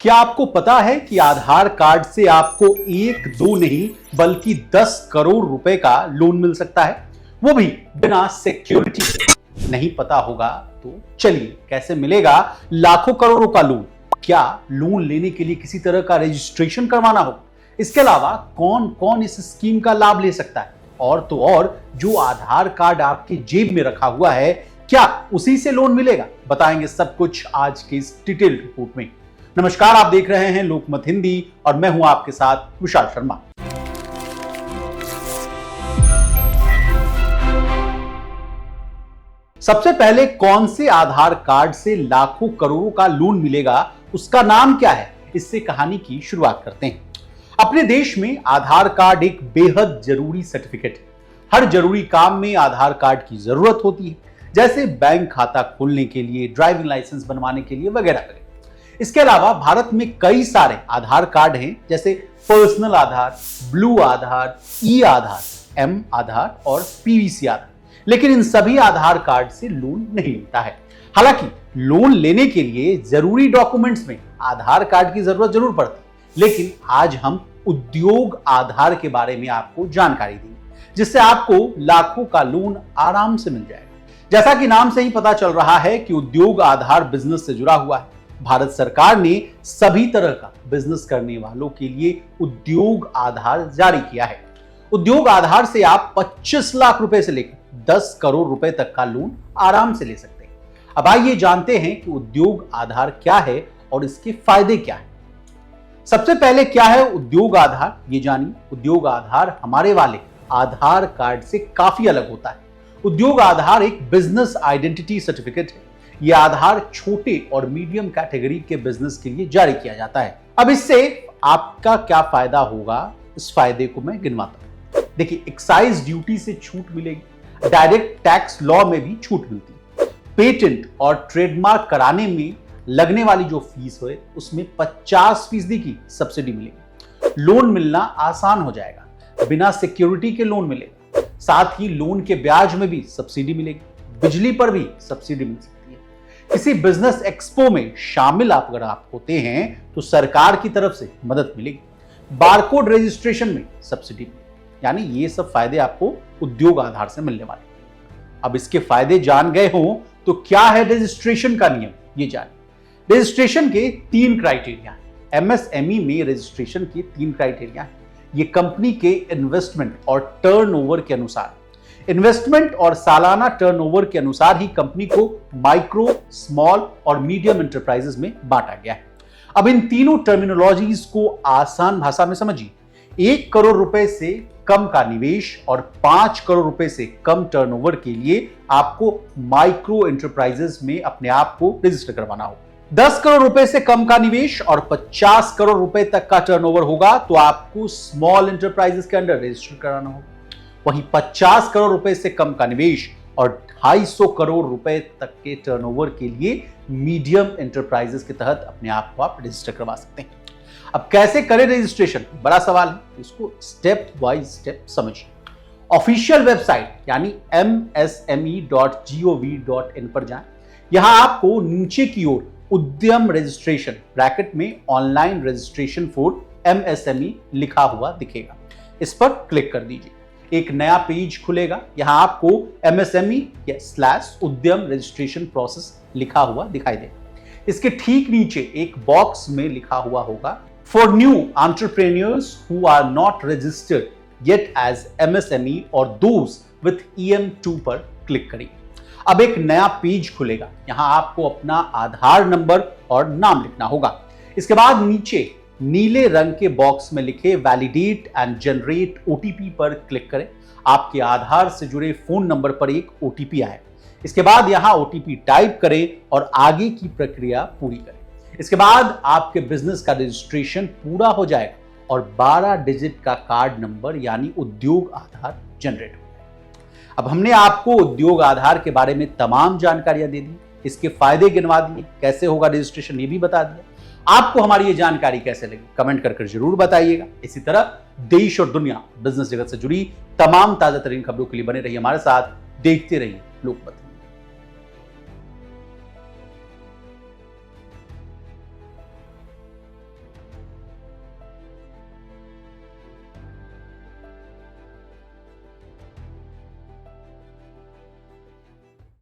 क्या आपको पता है कि आधार कार्ड से आपको एक दो नहीं बल्कि 10 करोड़ रुपए का लोन मिल सकता है, वो भी बिना सिक्योरिटी के। नहीं पता होगा तो चलिए कैसे मिलेगा लाखों करोड़ों का लोन। क्या लोन लेने के लिए किसी तरह का रजिस्ट्रेशन करवाना हो? इसके अलावा कौन कौन इस स्कीम का लाभ ले सकता है? और तो और जो आधार कार्ड आपके जेब में रखा हुआ है, क्या उसी से लोन मिलेगा? बताएंगे सब कुछ आज की इस डिटेल रिपोर्ट में। नमस्कार, आप देख रहे हैं लोकमत हिंदी और मैं हूं आपके साथ विशाल शर्मा। सबसे पहले कौन से आधार कार्ड से लाखों करोड़ों का लोन मिलेगा, उसका नाम क्या है, इससे कहानी की शुरुआत करते हैं। अपने देश में आधार कार्ड एक बेहद जरूरी सर्टिफिकेट है। हर जरूरी काम में आधार कार्ड की जरूरत होती है, जैसे बैंक खाता खोलने के लिए, ड्राइविंग लाइसेंस बनवाने के लिए वगैरह वगैरह। इसके अलावा भारत में कई सारे आधार कार्ड हैं, जैसे पर्सनल आधार, ब्लू आधार, ई आधार, एम आधार और पीवीसी आधार। लेकिन इन सभी आधार कार्ड से लोन नहीं मिलता है। हालांकि लोन लेने के लिए जरूरी डॉक्यूमेंट्स में आधार कार्ड की जरूरत जरूर पड़ती है, लेकिन आज हम उद्योग आधार के बारे में आपको जानकारी देंगे, जिससे आपको लाखों का लोन आराम से मिल जाएगा। जैसा कि नाम से ही पता चल रहा है कि उद्योग आधार बिजनेस से जुड़ा हुआ है। भारत सरकार ने सभी तरह का बिजनेस करने वालों के लिए उद्योग आधार जारी किया है। उद्योग आधार से आप 25 लाख रुपए से लेकर 10 करोड़ रुपए तक का लोन आराम से ले सकते हैं। अब आइए जानते हैं कि उद्योग आधार क्या है और इसके फायदे क्या हैं। सबसे पहले क्या है उद्योग आधार, ये जानिए। उद्योग आधार हमारे वाले आधार कार्ड से काफी अलग होता है। उद्योग आधार एक बिजनेस आइडेंटिटी सर्टिफिकेट है। यह आधार छोटे और मीडियम कैटेगरी के बिजनेस के लिए जारी किया जाता है। अब इससे आपका क्या फायदा होगा, इस फायदे को मैं गिनवाता हूं। देखिए, एक्साइज ड्यूटी से छूट मिलेगी, डायरेक्ट टैक्स लॉ में भी छूट मिलती है, पेटेंट और ट्रेडमार्क कराने में लगने वाली जो फीस है उसमें 50% की सब्सिडी मिलेगी। लोन मिलना आसान हो जाएगा, बिना सिक्योरिटी के लोन मिलेगा। साथ ही लोन के ब्याज में भी सब्सिडी मिलेगी, बिजली पर भी सब्सिडी मिल सकती है। किसी बिजनेस एक्सपो में शामिल अगर आप होते हैं तो सरकार की तरफ से मदद मिलेगी। बारकोड रजिस्ट्रेशन में सब्सिडी मिलेगी। यानी ये सब फायदे आपको उद्योग आधार से मिलने वाले। अब इसके फायदे जान गए हो तो क्या है रजिस्ट्रेशन का नियम, ये जानिए। रजिस्ट्रेशन के 3 क्राइटेरिया हैं। एमएसएमई में रजिस्ट्रेशन के 3 क्राइटेरिया हैं। ये कंपनी के इन्वेस्टमेंट और टर्नओवर के अनुसार, इन्वेस्टमेंट और सालाना टर्नओवर के अनुसार ही कंपनी को माइक्रो, स्मॉल और मीडियम एंटरप्राइजेस में बांटा गया है। अब इन तीनों टर्मिनोलॉजीज को आसान भाषा में समझिए। 1 करोड़ रुपए से कम का निवेश और 5 करोड़ रुपए से कम टर्नओवर के लिए आपको माइक्रो एंटरप्राइजेस में अपने आप को रजिस्टर करवाना होगा। 10 करोड़ रुपए से कम का निवेश और 50 करोड़ रुपए तक का टर्नओवर होगा तो आपको स्मॉल एंटरप्राइजेस के अंडर रजिस्टर कराना होगा। वहीं 50 करोड़ रुपए से कम का निवेश और 250 करोड़ रुपए तक के टर्नओवर के लिए मीडियम एंटरप्राइजेस के तहत अपने आप को आप रजिस्टर करवा सकते हैं। अब कैसे करें रजिस्ट्रेशन, बड़ा सवाल है, इसको स्टेप बाय स्टेप समझिए। ऑफिशियल वेबसाइट यानी msme.gov.in पर जाएं। यहां आपको नीचे की ओर उद्यम रजिस्ट्रेशन ब्रैकेट में ऑनलाइन रजिस्ट्रेशन फॉर MSME लिखा हुआ दिखेगा। इस पर क्लिक कर दीजिए। एक नया पेज खुलेगा। यहां आपको MSME/उद्यम रजिस्ट्रेशन प्रोसेस लिखा हुआ दिखाई देगा। इसके ठीक नीचे एक बॉक्स में लिखा हुआ होगा for new entrepreneurs who are not registered yet as MSME और दोज विथ EM2 पर क्लिक करिए। अब एक नया पेज खुलेगा। यहां आपको अपना आधार नंबर और नाम लिखना होगा। इसके बाद नीचे नीले रंग के बॉक्स में लिखे वैलिडेट एंड जनरेट OTP पर क्लिक करें। आपके आधार से जुड़े फोन नंबर पर एक OTP आए। इसके बाद यहां OTP टाइप करें और आगे की प्रक्रिया पूरी करें। इसके बाद आपके बिजनेस का रजिस्ट्रेशन पूरा हो जाएगा और 12 डिजिट का कार्ड नंबर यानी उद्योग आधार जनरेट हो जाएगा। अब हमने आपको उद्योग आधार के बारे में तमाम जानकारियां दे दी, इसके फायदे गिनवा दिए, कैसे होगा रजिस्ट्रेशन ये भी बता दिया। आपको हमारी ये जानकारी कैसे लगी कमेंट कर जरूर बताइएगा। इसी तरह देश और दुनिया बिजनेस जगत से जुड़ी तमाम ताजा तरीन खबरों के लिए बने रहिए हमारे साथ। देखते रहिए लोकमत।